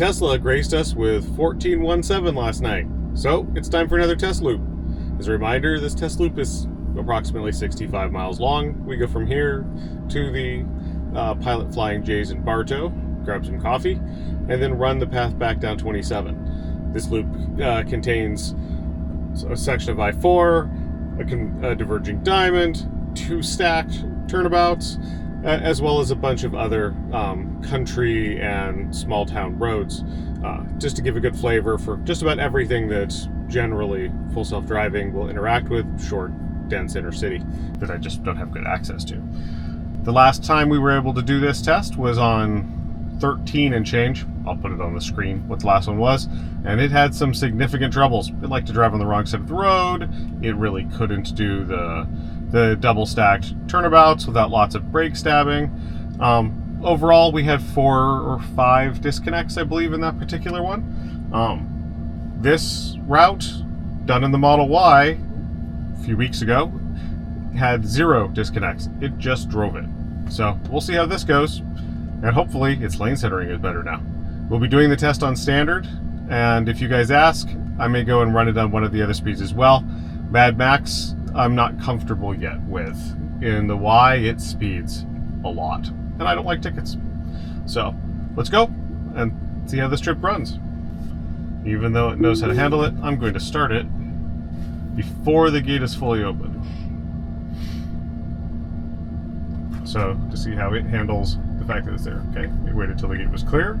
Tesla graced us with 1417 last night, so it's time for another test loop. As a reminder, this test loop is approximately 65 miles long. We go from here to the Pilot Flying J's in Bartow, grab some coffee, and then run the path back down 27. This loop contains a section of I-4, a diverging diamond, 2 stacked turnabouts, as well as a bunch of other country and small town roads, just to give a good flavor for just about everything that generally full self-driving will interact with, short, dense inner city, that I just don't have good access to. The last time we were able to do this test was on 13 and change. I'll put it on the screen what the last one was, and it had some significant troubles. It liked to drive on the wrong side of the road. It really couldn't do the double stacked turnabouts without lots of brake stabbing. Overall, we had 4 or 5 disconnects, I believe, in that particular one. This route, done in the Model Y a few weeks ago, had 0 disconnects. It just drove it. So we'll see how this goes, and hopefully its lane centering is better now. We'll be doing the test on standard, and if you guys ask, I may go and run it on one of the other speeds as well. Mad Max, I'm not comfortable yet with. In the Y, it speeds a lot, and I don't like tickets. So let's go and see how this trip runs. Even though it knows how to handle it, I'm going to start it before the gate is fully open. So to see how it handles the fact that it's there. Okay, we waited till the gate was clear.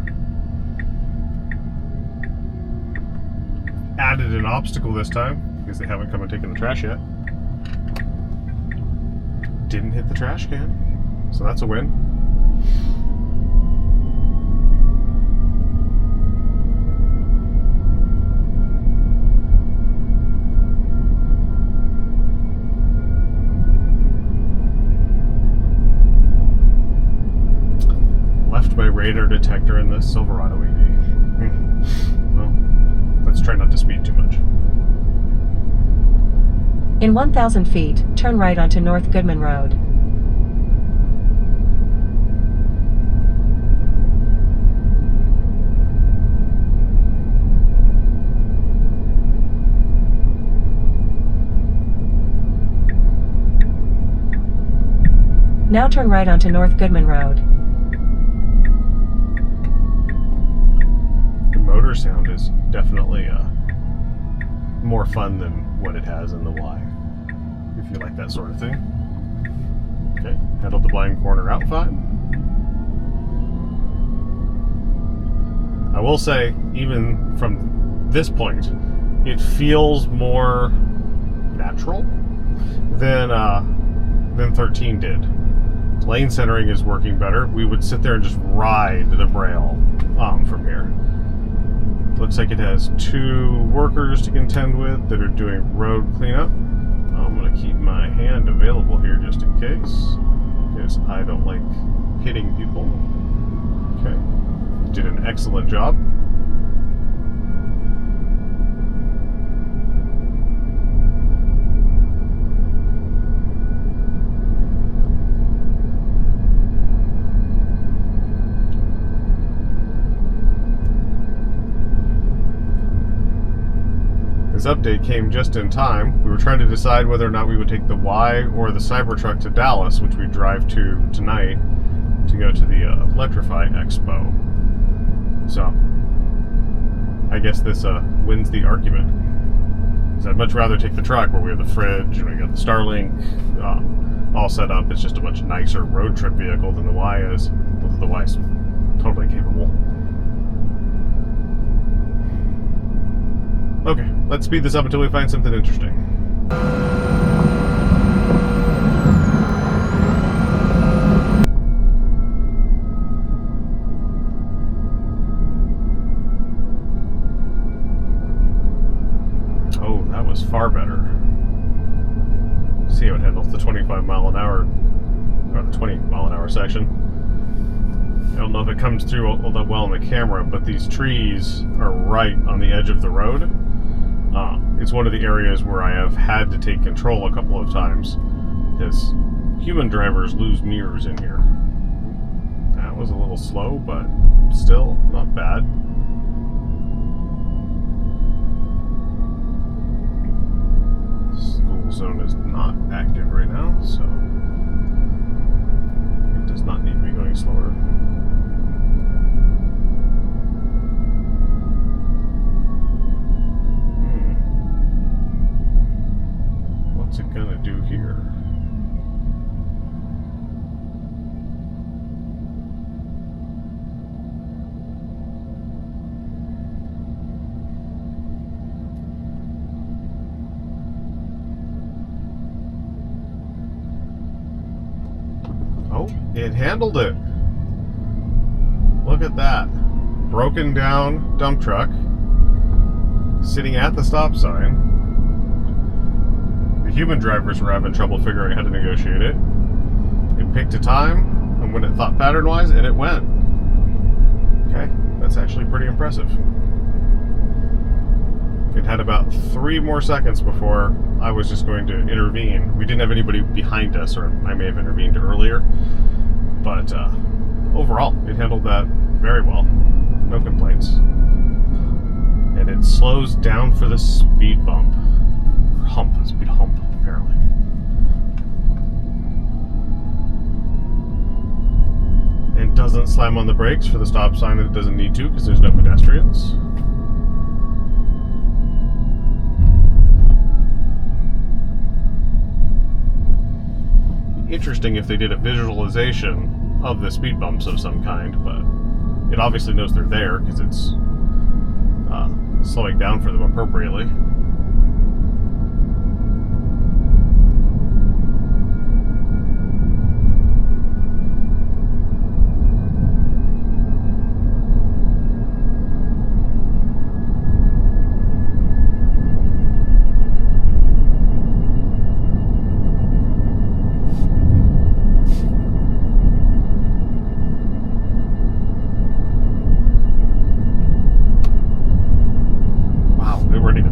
Added an obstacle this time because they haven't come and taken the trash yet. Didn't hit the trash can, so that's a win. Left my radar detector in the Silverado EV. Well, let's try not to speed too much. In 1,000 feet, turn right onto North Goodman Road. Now turn right onto North Goodman Road. The motor sound is definitely more fun than what it has in the Y, if you like that sort of thing. Okay, handled the blind corner out fine. I will say, even from this point, it feels more natural than 13 did. Lane centering is working better. We would sit there and just ride the braille from here. Looks like it has 2 workers to contend with that are doing road cleanup. I'm going to keep my hand available here just in case, because I don't like hitting people. Okay, did an excellent job. This update came just in time. We were trying to decide whether or not we would take the Y or the Cybertruck to Dallas, which we drive to tonight to go to the Electrify Expo. So, I guess this wins the argument. Because I'd much rather take the truck where we have the fridge and we got the Starlink all set up. It's just a much nicer road trip vehicle than the Y is. Both of the Y's totally capable. Okay, let's speed this up until we find something interesting. Oh, that was far better. See how it handles the 25 mile an hour, or the 20 mile an hour section. I don't know if it comes through all that well in the camera, but these trees are right on the edge of the road. It's one of the areas where I have had to take control a couple of times because human drivers lose mirrors in here. That was a little slow, but still not bad. It handled it. Look at that. Broken down dump truck sitting at the stop sign. The human drivers were having trouble figuring out how to negotiate it. It picked a time and when it thought pattern-wise, and it went. Okay, that's actually pretty impressive. It had about 3 more seconds before I was just going to intervene. We didn't have anybody behind us, or I may have intervened earlier. But overall, it handled that very well. No complaints. And it slows down for the speed bump. Hump, speed hump, apparently. And doesn't slam on the brakes for the stop sign that it doesn't need to because there's no pedestrians. Interesting if they did a visualization of the speed bumps of some kind, but it obviously knows they're there because it's slowing down for them appropriately.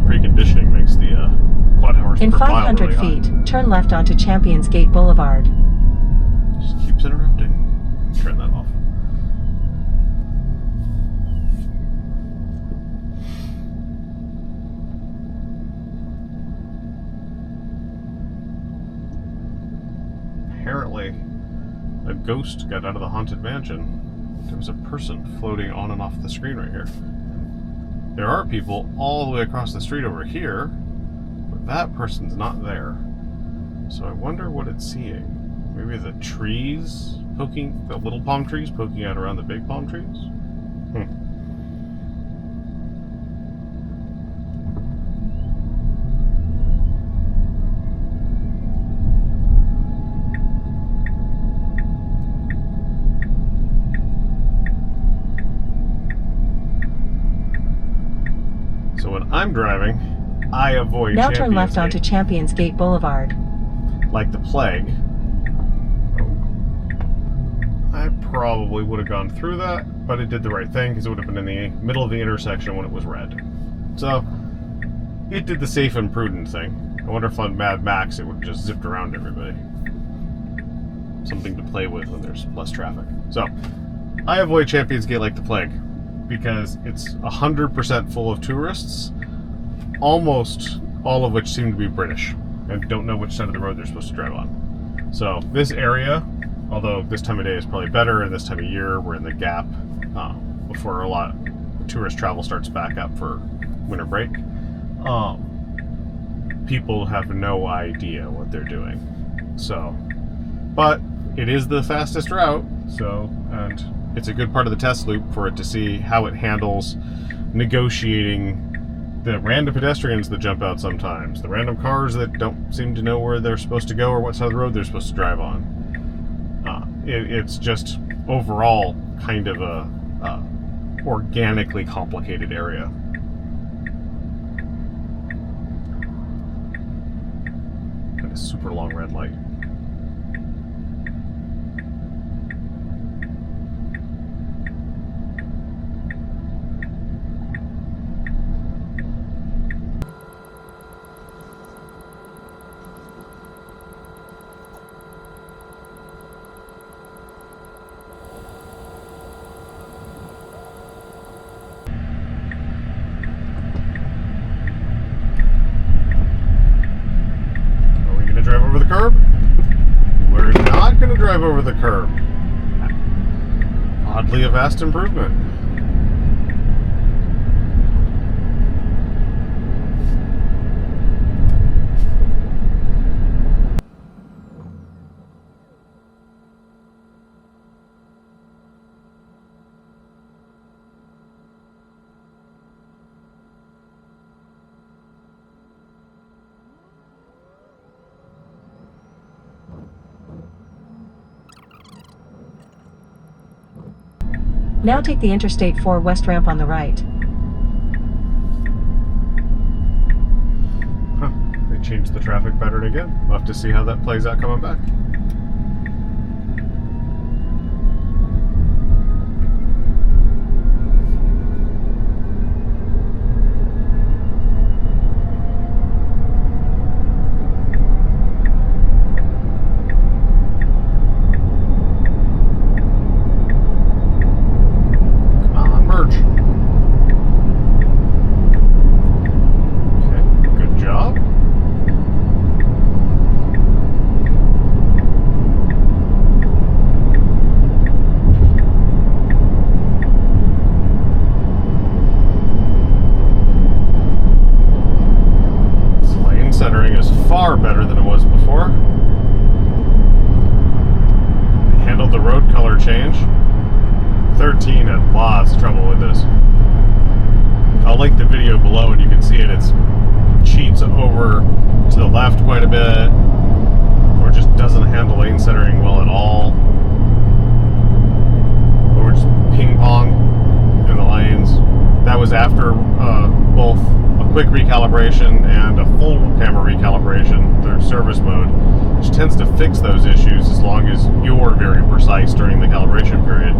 Preconditioning makes the quad hours In per mile 500 really high. feet, turn left onto Champions Gate Boulevard. Just keeps interrupting. Turn that off. Apparently, a ghost got out of the haunted mansion. There was a person floating on and off the screen right here. There are people all the way across the street over here, but that person's not there. So I wonder what it's seeing. Maybe the trees poking, the little palm trees poking out around the big palm trees? So when I'm driving, I avoid Now Champions turn left Gate onto Champions Gate Boulevard. like the plague. I probably would have gone through that, but it did the right thing because it would have been in the middle of the intersection when it was red. So it did the safe and prudent thing. I wonder if on Mad Max it would have just zipped around everybody. Something to play with when there's less traffic. So I avoid Champions Gate like the plague, because it's 100% full of tourists, almost all of which seem to be British and don't know which side of the road they're supposed to drive on. So this area, although this time of day is probably better, and this time of year we're in the gap before a lot of tourist travel starts back up for winter break, people have no idea what they're doing. So, but it is the fastest route, so, and it's a good part of the test loop for it to see how it handles negotiating the random pedestrians that jump out sometimes, the random cars that don't seem to know where they're supposed to go or what side of the road they're supposed to drive on. It's just overall kind of a organically complicated area. And a super long red light. Drive over the curb? We're not going to drive over the curb. Oddly a vast improvement. Now take the Interstate 4 west ramp on the right. Huh. They changed the traffic pattern again. We'll have to see how that plays out coming back. Far better than it was before. Handled the road color change. 13 had lots of trouble with this. I'll link the video below and you can see it. It's cheats over to the left quite a bit, or just doesn't handle lane centering well at all, or just ping pong in the lanes. That was after both a quick recalibration and a full camera recalibration through service mode, which tends to fix those issues as long as you're very precise during the calibration period.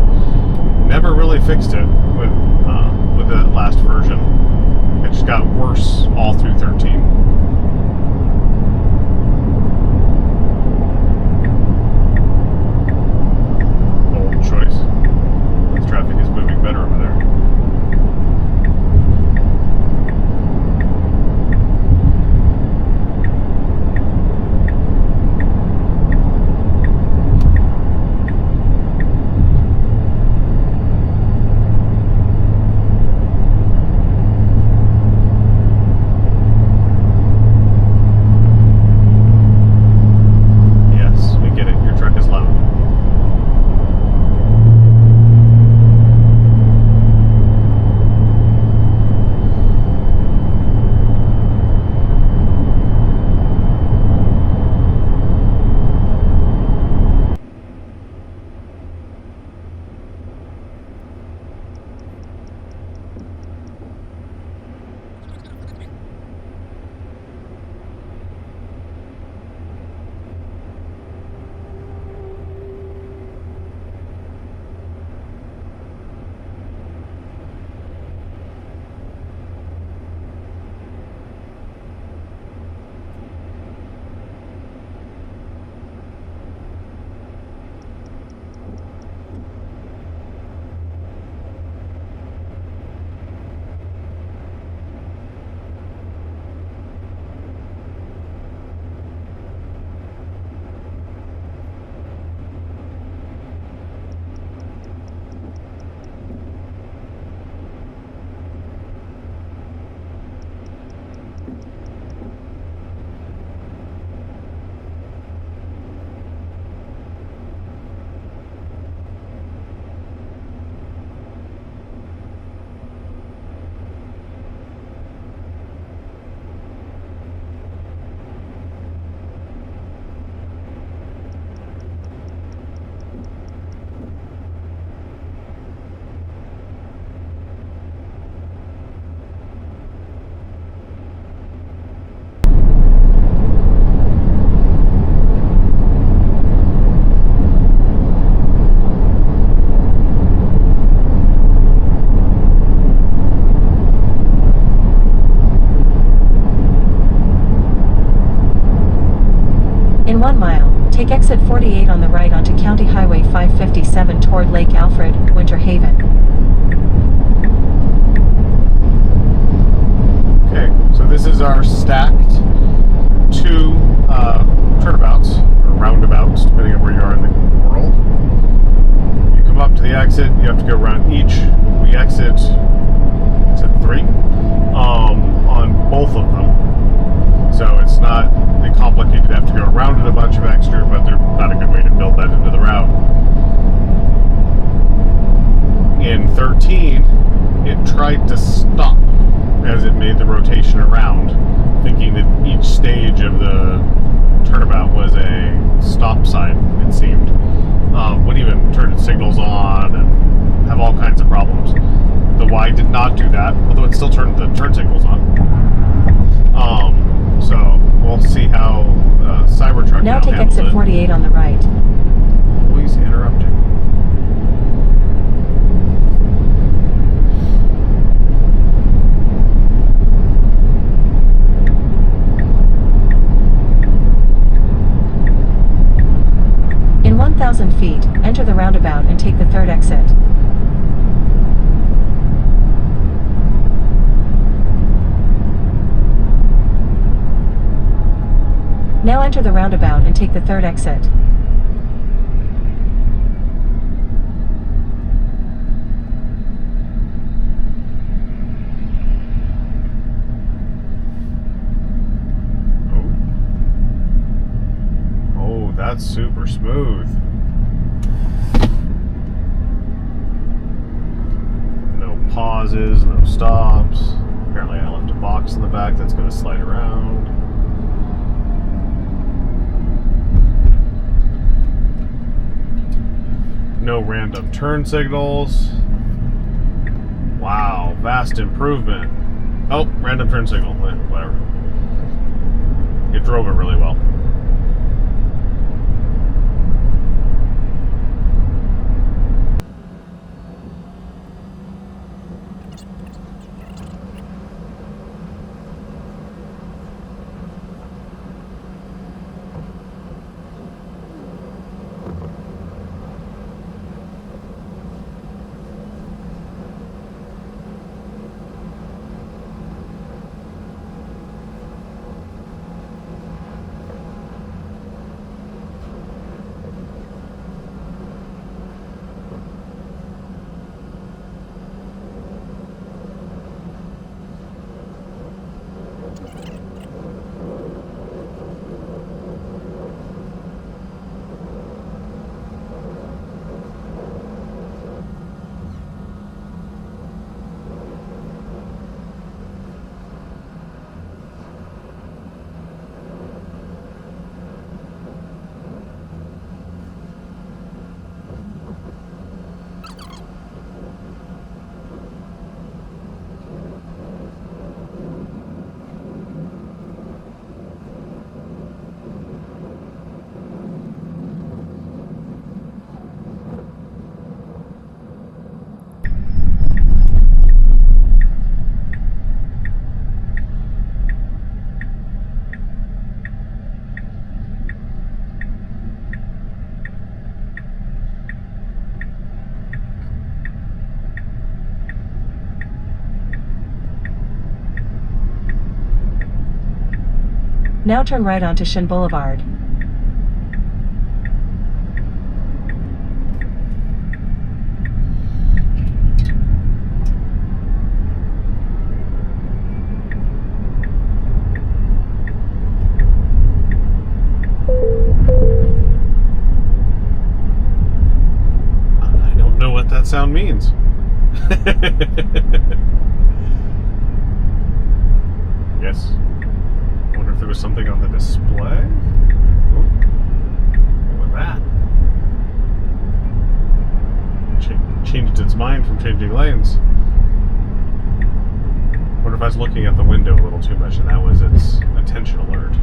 Never really fixed it with the last version. It just got worse all through 13. Bold choice. The traffic is moving better over there. In 1 mile, take exit 48 on the right onto County Highway 557 toward Lake Alfred, Winter Haven. Okay, so this is our stacked two turnabouts, or roundabouts, depending on where you are in the world. You come up to the exit, you have to go around each. We exit 3 on both of them. So it's not complicated to have to go around it a bunch of extra, but they're not a good way to build that into the route. In 13, it tried to stop as it made the rotation around, thinking that each stage of the turnabout was a stop sign, it seemed. Wouldn't even turn its signals on, and have all kinds of problems. The Y did not do that, although it still turned the turn signals on. So we'll see how Cybertruck Now take handles exit it. 48 on the right. Always interrupting. In 1,000 feet, enter the roundabout and take the third exit. Now enter the roundabout and take the third exit. Oh, that's super smooth. No pauses, no stops. Apparently I left a box in the back that's going to slide around. No random turn signals. Wow, vast improvement. Oh, random turn signal. Whatever. It drove it really well. Now turn right onto Shin Boulevard. I don't know what that sound means. Yes. Wonder if there was something on the display. Oh, what was that? Changed its mind from changing lanes. Wonder if I was looking at the window a little too much and that was its attention alert.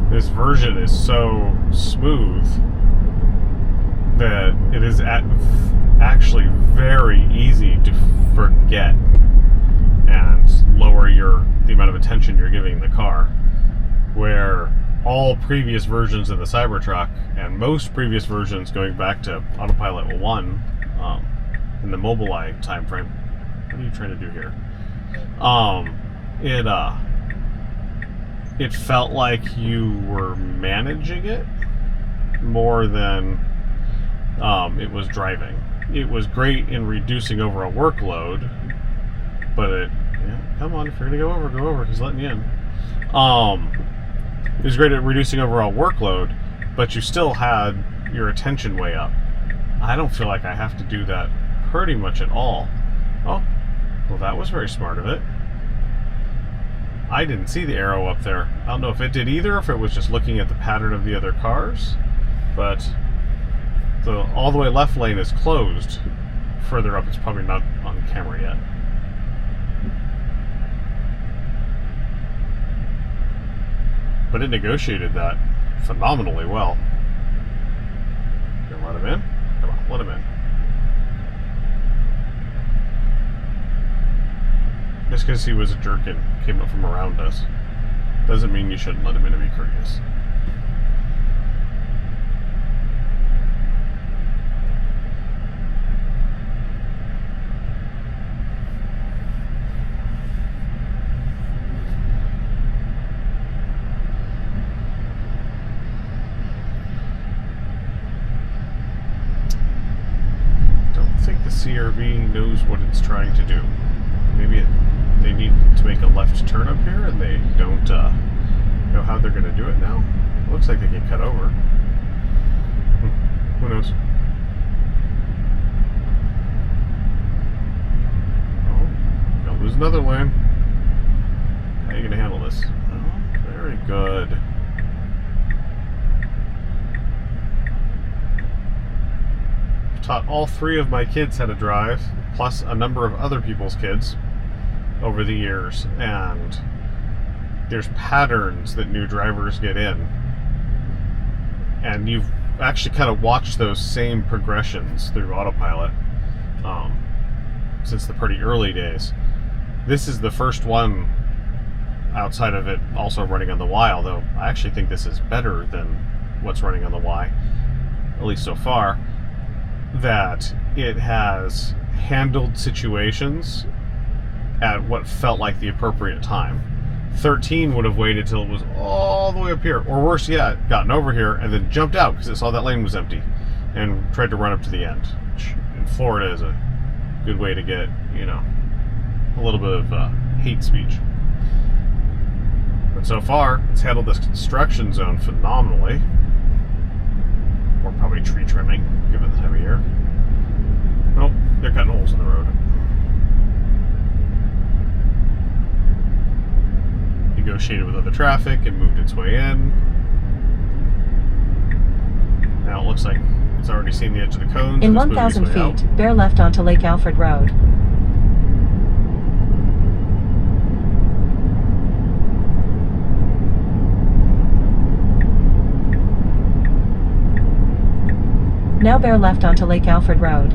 This version is so smooth that it is actually very easy to forget and lower the amount of attention you're giving the car. Where all previous versions of the Cybertruck and most previous versions going back to Autopilot 1 in the Mobileye time frame. What are you trying to do here? It felt like you were managing it more than it was driving. It was great in reducing overall workload, but come on, if you're gonna go over, he's letting you in. It was great at reducing overall workload, but you still had your attention way up. I don't feel like I have to do that pretty much at all. Oh, well, that was very smart of it. I didn't see the arrow up there. I don't know if it did either, if it was just looking at the pattern of the other cars, but So all the way left lane is closed. Further up, it's probably not on camera yet. But it negotiated that phenomenally well. Gonna let him in? Come on, let him in. Just because he was a jerk and came up from around us doesn't mean you shouldn't let him in and be courteous. CRV knows what it's trying to do. Maybe they need to make a left turn up here and they don't know how they're going to do it now. It looks like they can cut over. Who knows? Oh, gonna lose another lane. How are you going to handle this? Oh, very good. Taught all three of my kids how to drive, plus a number of other people's kids over the years, and there's patterns that new drivers get in, and you've actually kind of watched those same progressions through autopilot since the pretty early days. This is the first one outside of it also running on the Y, although I actually think this is better than what's running on the Y, at least so far, that it has handled situations at what felt like the appropriate time. 13 would have waited till it was all the way up here, or worse yet, gotten over here and then jumped out because it saw that lane was empty and tried to run up to the end, which in Florida is a good way to get, you know, a little bit of hate speech. But so far, it's handled this construction zone phenomenally. Or probably tree trimming, given the time of year. Nope, they're cutting holes in the road. Negotiated with other traffic and moved its way in. Now it looks like it's already seen the edge of the cones. In 1,000 feet, bear left onto Lake Alfred Road. Now bear left onto Lake Alfred Road.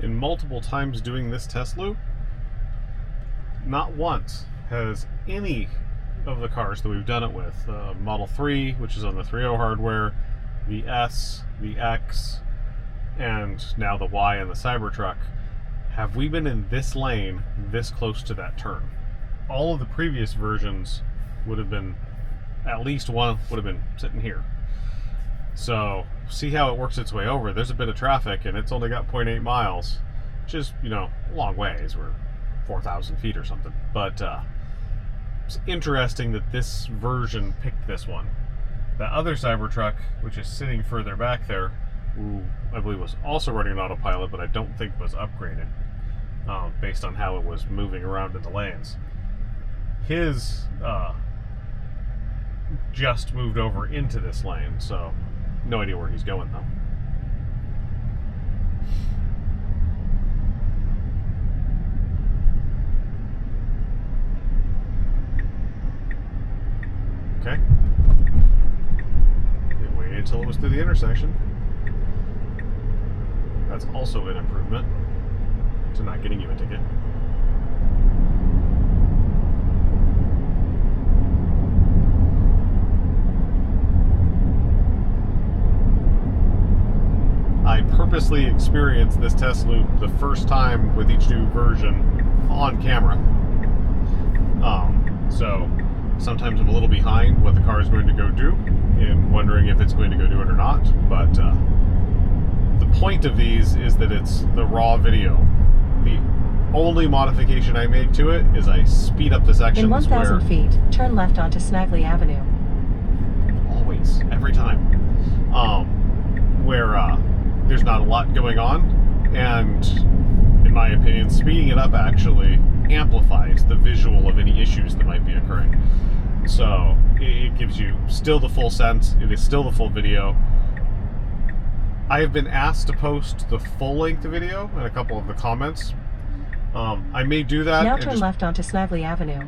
In multiple times doing this test loop, not once has any of the cars that we've done it with, Model 3, which is on the 3.0 hardware, the S, the X, and now the Y and the Cybertruck, have we been in this lane this close to that turn? All of the previous versions would have been, at least one would have been sitting here. So see how it works its way over. There's a bit of traffic and it's only got 0.8 miles, which is, you know, a long ways. We're 4,000 feet or something. But it's interesting that this version picked this one. The other Cybertruck, which is sitting further back there, who I believe was also running an autopilot, but I don't think was upgraded based on how it was moving around in the lanes. His just moved over into this lane, so no idea where he's going though. Okay. It waited until it was through the intersection. That's also an improvement to not getting you a ticket. I purposely experienced this test loop the first time with each new version on camera. So sometimes I'm a little behind what the car is going to go do and wondering if it's going to go do it or not. But the point of these is that it's the raw video. The only modification I made to it is I speed up the sections. In 1,000 feet, turn left onto Snagley Avenue. Always, every time. Where there's not a lot going on, and in my opinion, speeding it up actually amplifies the visual of any issues that might be occurring. So it gives you still the full sense. It is still the full video. I have been asked to post the full-length video in a couple of the comments. I may do that. Now turn left onto Snagley Avenue.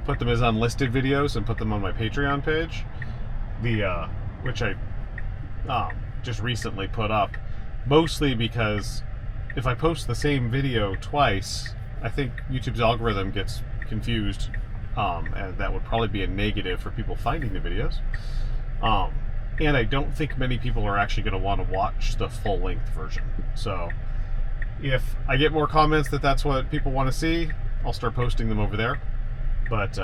Put them as unlisted videos and put them on my Patreon page. Which I just recently put up. Mostly because if I post the same video twice, I think YouTube's algorithm gets confused, and that would probably be a negative for people finding the videos. And I don't think many people are actually going to want to watch the full-length version. So if I get more comments that that's what people want to see, I'll start posting them over there. But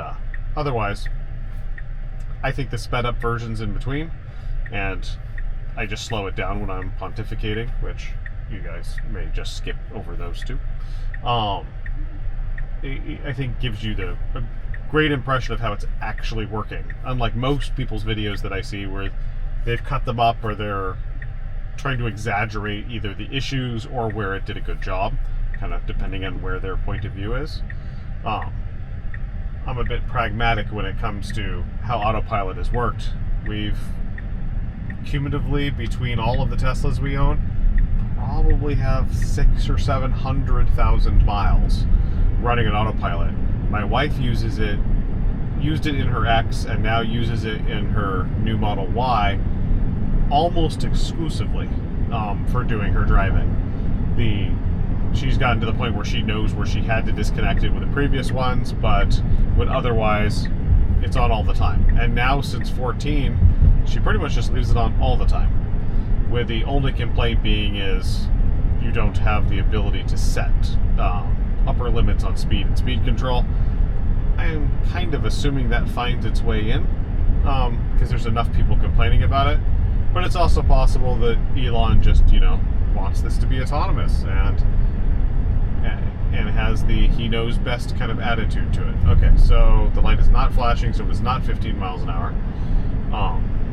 otherwise, I think the sped-up version's in between, and I just slow it down when I'm pontificating, which you guys may just skip over those two. I think gives you a great impression of how it's actually working. Unlike most people's videos that I see where they've cut them up or they're trying to exaggerate either the issues or where it did a good job, kind of depending on where their point of view is. I'm a bit pragmatic when it comes to how autopilot has worked. We've cumulatively, between all of the Teslas we own, probably have 600,000 or 700,000 miles running an autopilot. My wife used it in her X and now uses it in her new Model Y almost exclusively for doing her driving. She's gotten to the point where she knows where she had to disconnect it with the previous ones, but would otherwise it's on all the time. And now since 14, she pretty much just leaves it on all the time, with the only complaint being is you don't have the ability to set upper limits on speed and speed control. I'm kind of assuming that finds its way in because there's enough people complaining about it, but it's also possible that Elon just, wants this to be autonomous and has the he knows best kind of attitude to it. Okay, so the light is not flashing, so it is not 15 miles an hour.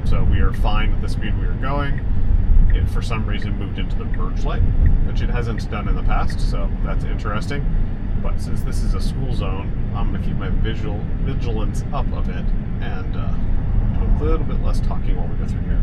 So we are fine with the speed we are going. It, for some reason, moved into the merge light, which it hasn't done in the past, so that's interesting. But since this is a school zone, I'm going to keep my vigilance up a bit and do a little bit less talking while we go through here.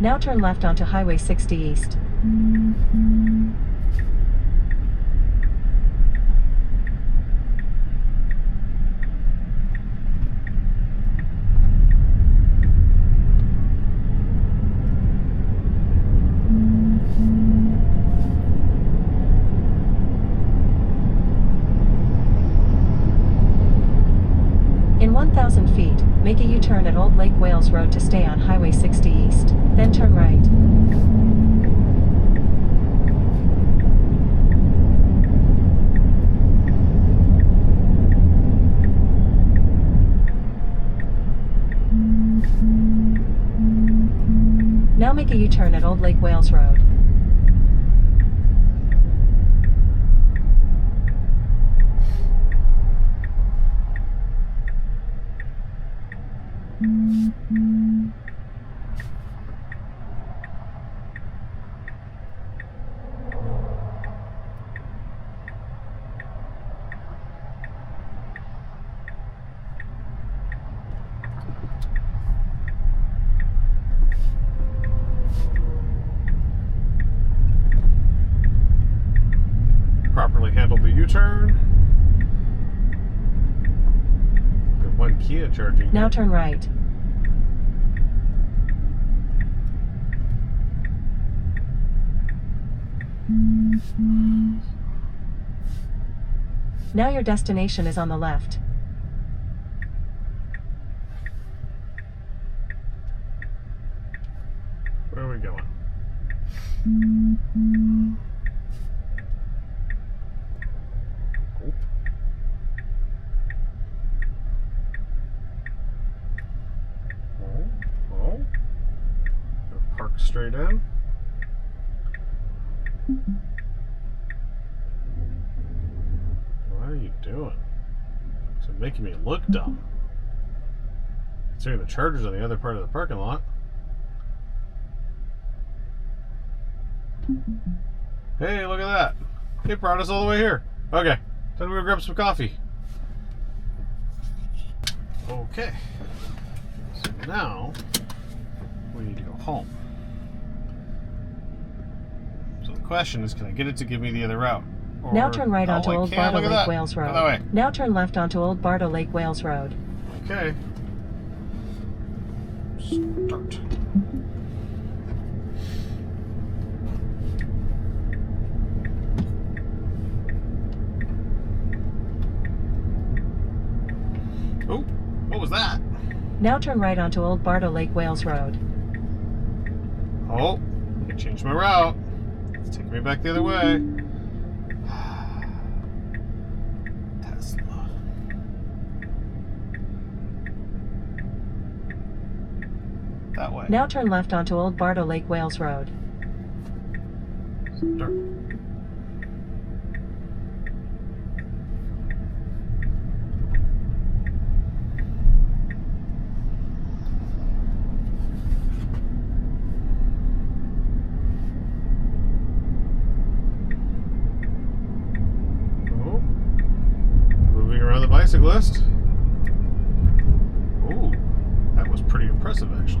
Now turn left onto Highway 60 East. In 1,000 feet, make a U-turn at Old Lake Wales Road to stay on Highway 60 East, then turn right. Now make a U-turn at Old Lake Wales Road. Properly handled the U-turn. Got one Kia charging. Now turn right. Now your destination is on the left. Where are we going? Oh. Park straight in. What are you doing? It's making me look dumb. Considering the charger's on the other part of the parking lot. Hey, look at that. It brought us all the way here. Okay, time to go grab some coffee. Okay. So now we need to go home. So the question is, can I get it to give me the other route? Or, Now turn right onto Old Bardo look at Lake that. Wales Go that way. Road. Now turn left onto Old Bardo Lake Wales Road. Okay. Start. Oh, what was that? Now turn right onto Old Bardo Lake Wales Road. Oh, I changed my route. It's taking me back the other way. Tesla. That way. Now turn left onto Old Bardo Lake Wales Road. Start. The bicyclist. Ooh, that was pretty impressive, actually.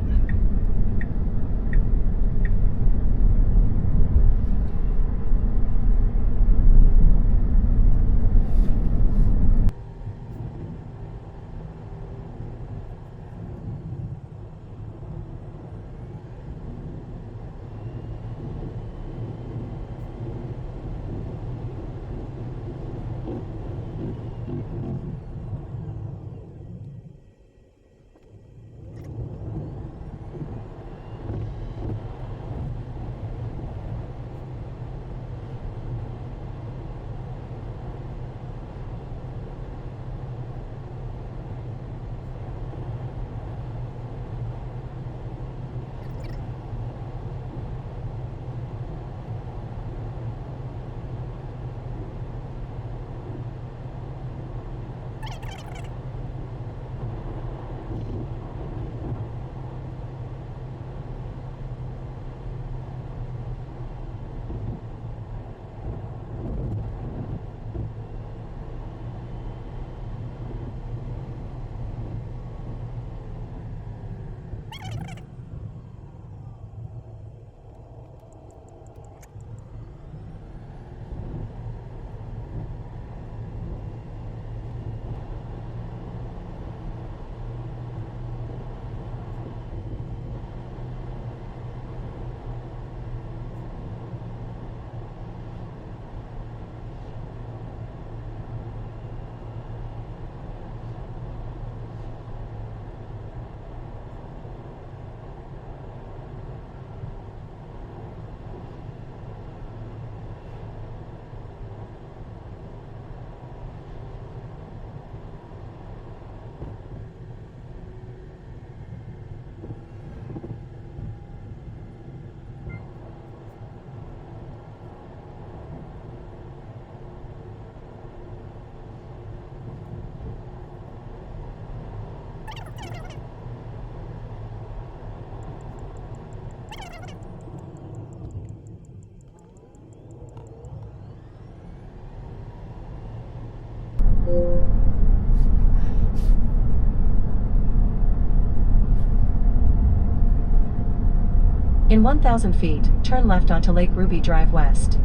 In 1,000 feet, turn left onto Lake Ruby Drive West.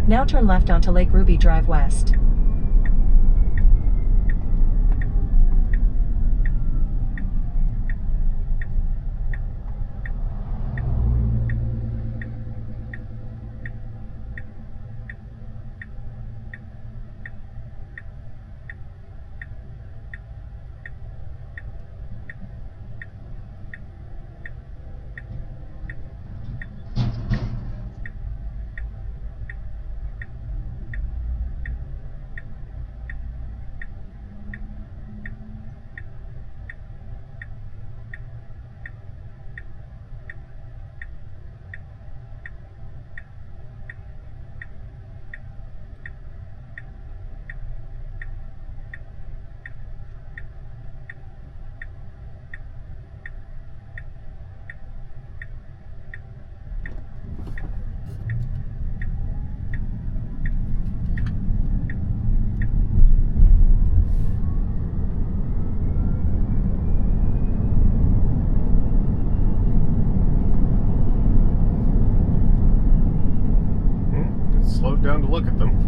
Now turn left onto Lake Ruby Drive West. Slowed down to look at them.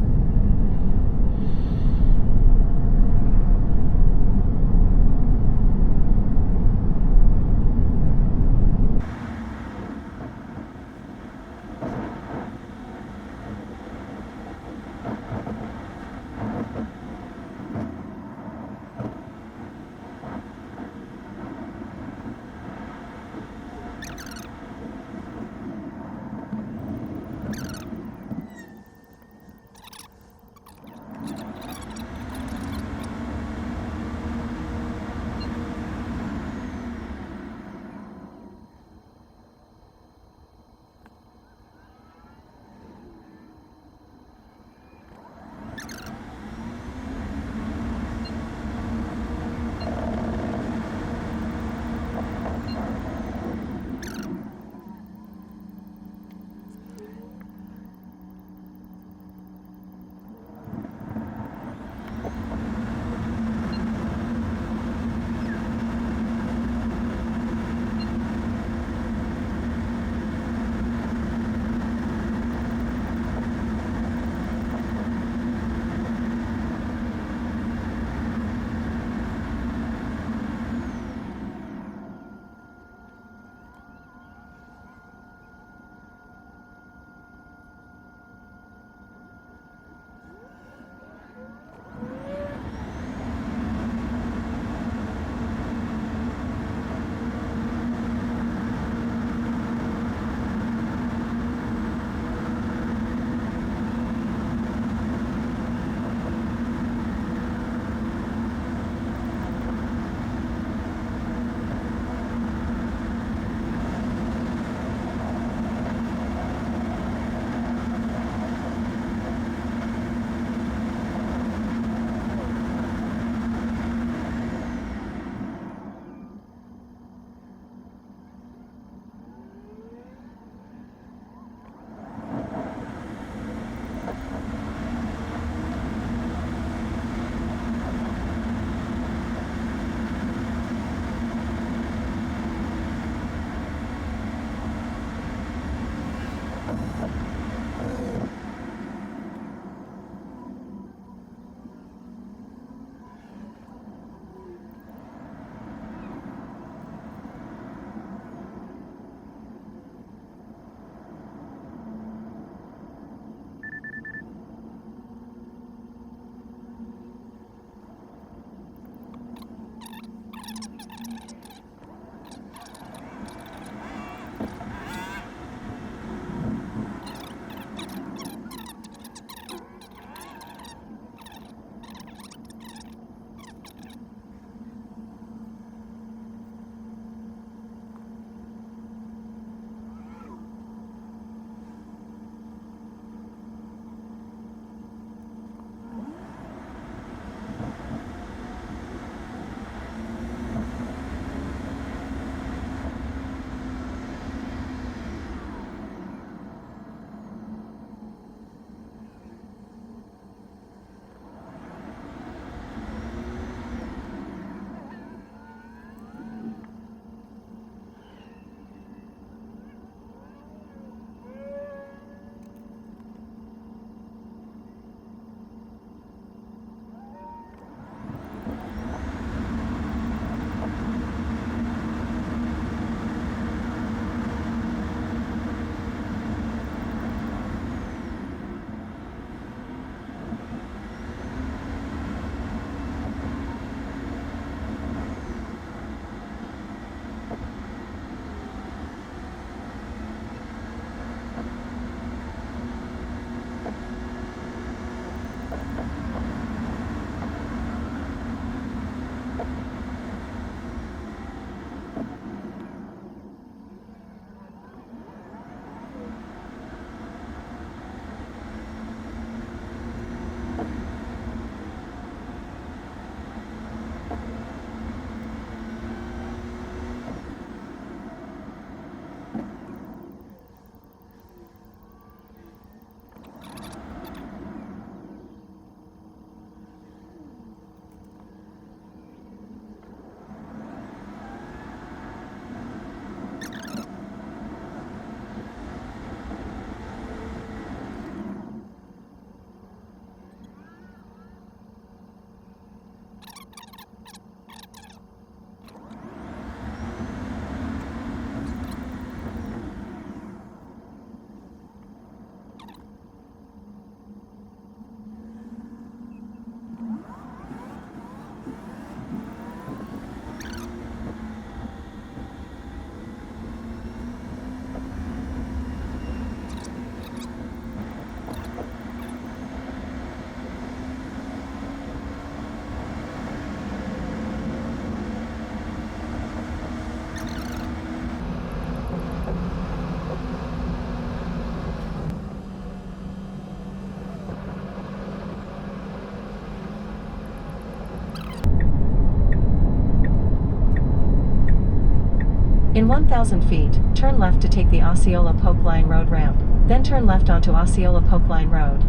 1,000 feet, turn left to take the Osceola Polk Line Road ramp, then turn left onto Osceola Polk Line Road.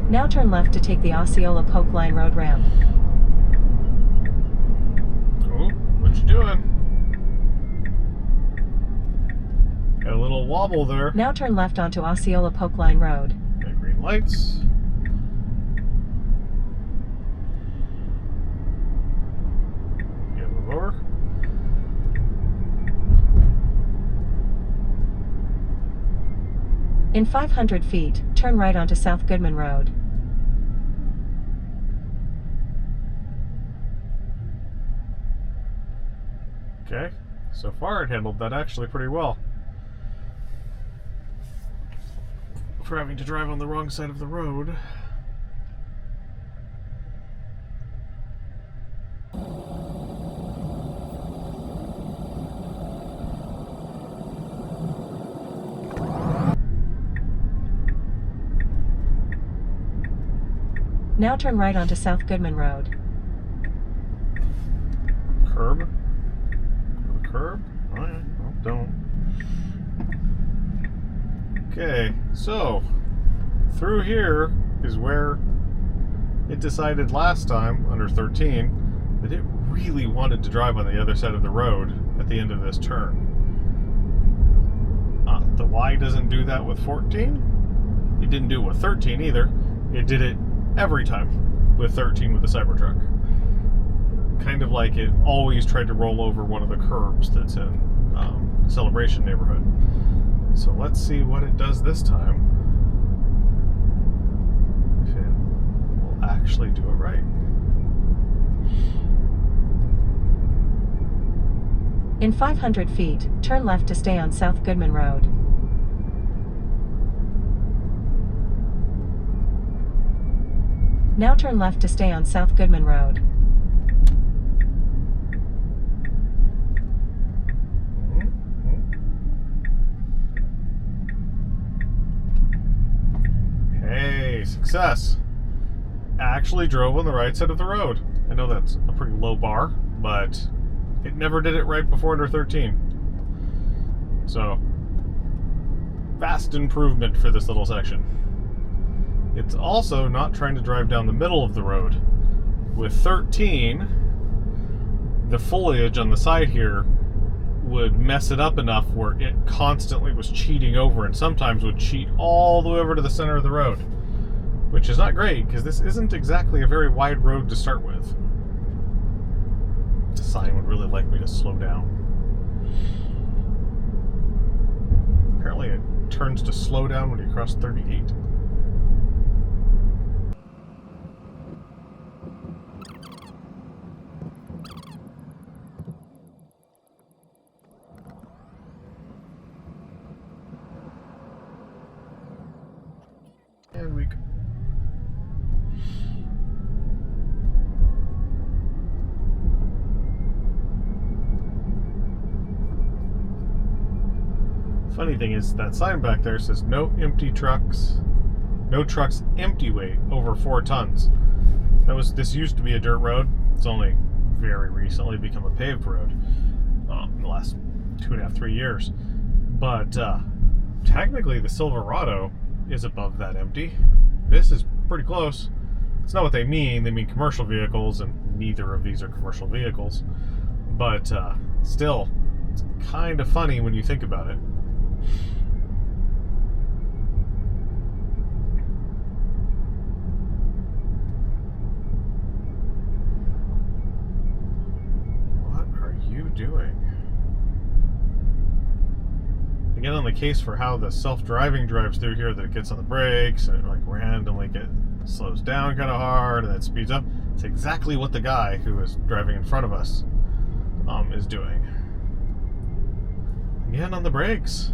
Now turn left to take the Osceola Polk Line Road ramp. Oh, what you doing? Got a little wobble there. Now turn left onto Osceola Polk Line Road. Got green lights. Yeah, move over. In 500 feet, turn right onto South Goodman Road. Okay, so far it handled that actually pretty well. For having to drive on the wrong side of the road. Now turn right onto South Goodman Road. Curb. Go to the curb. Alright, well, don't. Okay, so through here is where it decided last time, under 13, that it really wanted to drive on the other side of the road at the end of this turn. The Y doesn't do that with 14. It didn't do it with 13 either. It did it every time with 13 with the Cybertruck. Kind of like it always tried to roll over one of the curbs that's in the Celebration neighborhood. So let's see what it does this time. If it will actually do it right. In 500 feet, turn left to stay on South Goodman Road. Now turn left to stay on South Goodman Road. Hey, success. Actually drove on the right side of the road. I know that's a pretty low bar, but it never did it right before under 13. So, vast improvement for this little section. It's also not trying to drive down the middle of the road. With 13, the foliage on the side here would mess it up enough where it constantly was cheating over, and sometimes would cheat all the way over to the center of the road, which is not great because this isn't exactly a very wide road to start with. The sign would really like me to slow down. Apparently it turns to slow down when you cross 38. And we go. Funny thing is that sign back there says no trucks empty weight over 4 tons. This used to be a dirt road. It's only very recently become a paved road in the last 2.5, 3 years. But technically the Silverado is above that empty. This is pretty close. It's not what they mean. They mean commercial vehicles, and neither of these are commercial vehicles. But still, it's kind of funny when you think about it. What are you doing? Again, on the case for how the self-driving drives through here, that it gets on the brakes and it like randomly slows down kind of hard and then speeds up. It's exactly what the guy who is driving in front of us is doing. Again, on the brakes.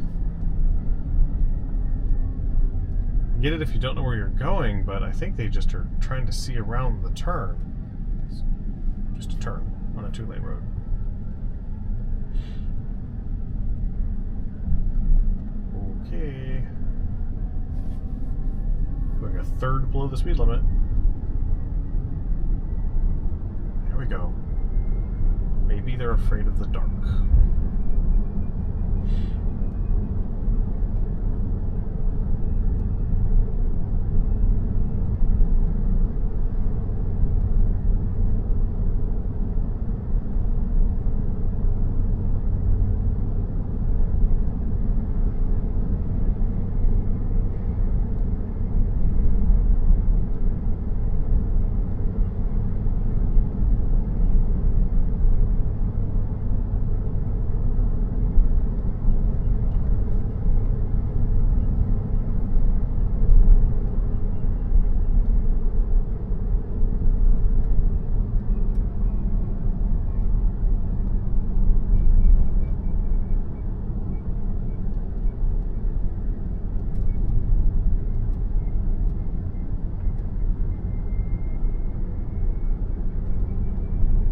Get it if you don't know where you're going, but I think they just are trying to see around the turn. It's just a turn on a 2-lane road. Okay. Going a third below the speed limit. go. Maybe they're afraid of the dark.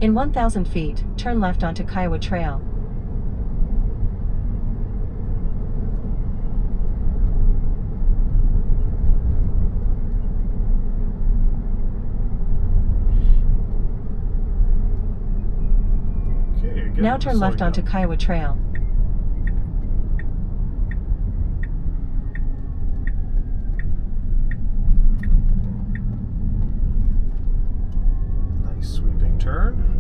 In 1,000 feet, turn left onto Kiowa Trail. Okay, again, Now turn left slowing onto down. Kiowa Trail. Nice sweeping turn.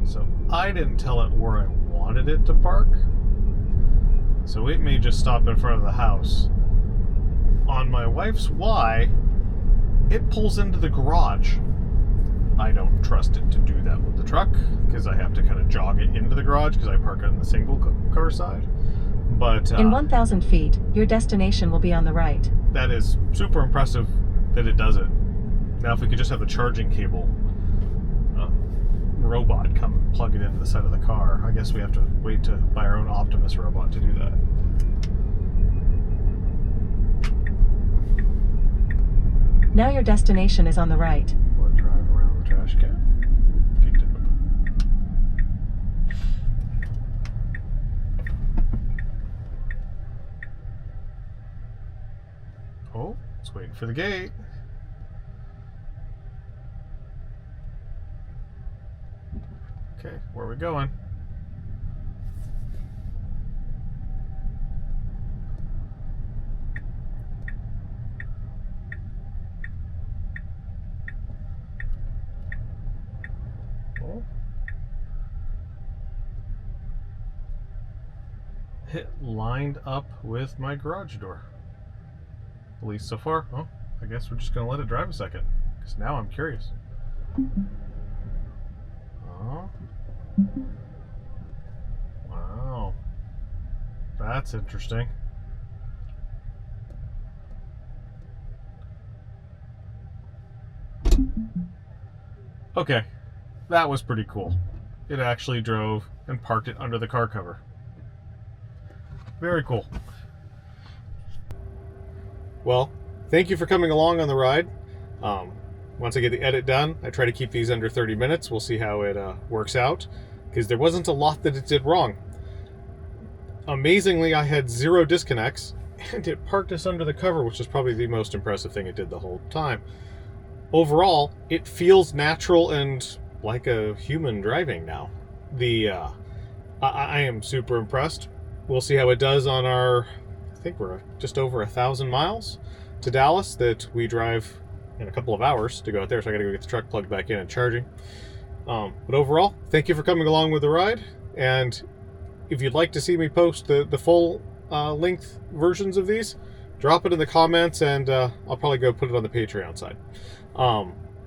So I didn't tell it where I wanted it to park. So it may just stop in front of the house. On my wife's Y, it pulls into the garage. I don't trust it to do that with the truck because I have to kind of jog it into the garage because I park on the single car side. But In 1,000 feet, your destination will be on the right. that is super impressive that it does it. Now if we could just have the charging cable robot come and plug it into the side of the car. I guess we have to wait to buy our own Optimus robot to do that. Now your destination is on the right. We'll drive around the trash can. Keep it up. Oh, it's waiting for the gate. Okay, where are we going? Oh. It lined up with my garage door. At least so far. Oh, I guess we're just gonna let it drive a second, because now I'm curious. Oh. Wow. That's interesting. Okay, that was pretty cool. It actually drove and parked it under the car cover. Very cool. Well, thank you for coming along on the ride. Once I get the edit done, I try to keep these under 30 minutes. We'll see how it works out, because there wasn't a lot that it did wrong. Amazingly, I had 0 disconnects, and it parked us under the cover, which is probably the most impressive thing it did the whole time. Overall, it feels natural and like a human driving now. I am super impressed. We'll see how it does on our, I think we're just over 1,000 miles to Dallas that we drive in a couple of hours to go out there, so I gotta go get the truck plugged back in and charging. But overall, thank you for coming along with the ride, and if you'd like to see me post the full length versions of these, drop it in the comments, and I'll probably go put it on the Patreon side.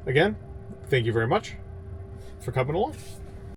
Again, thank you very much for coming along.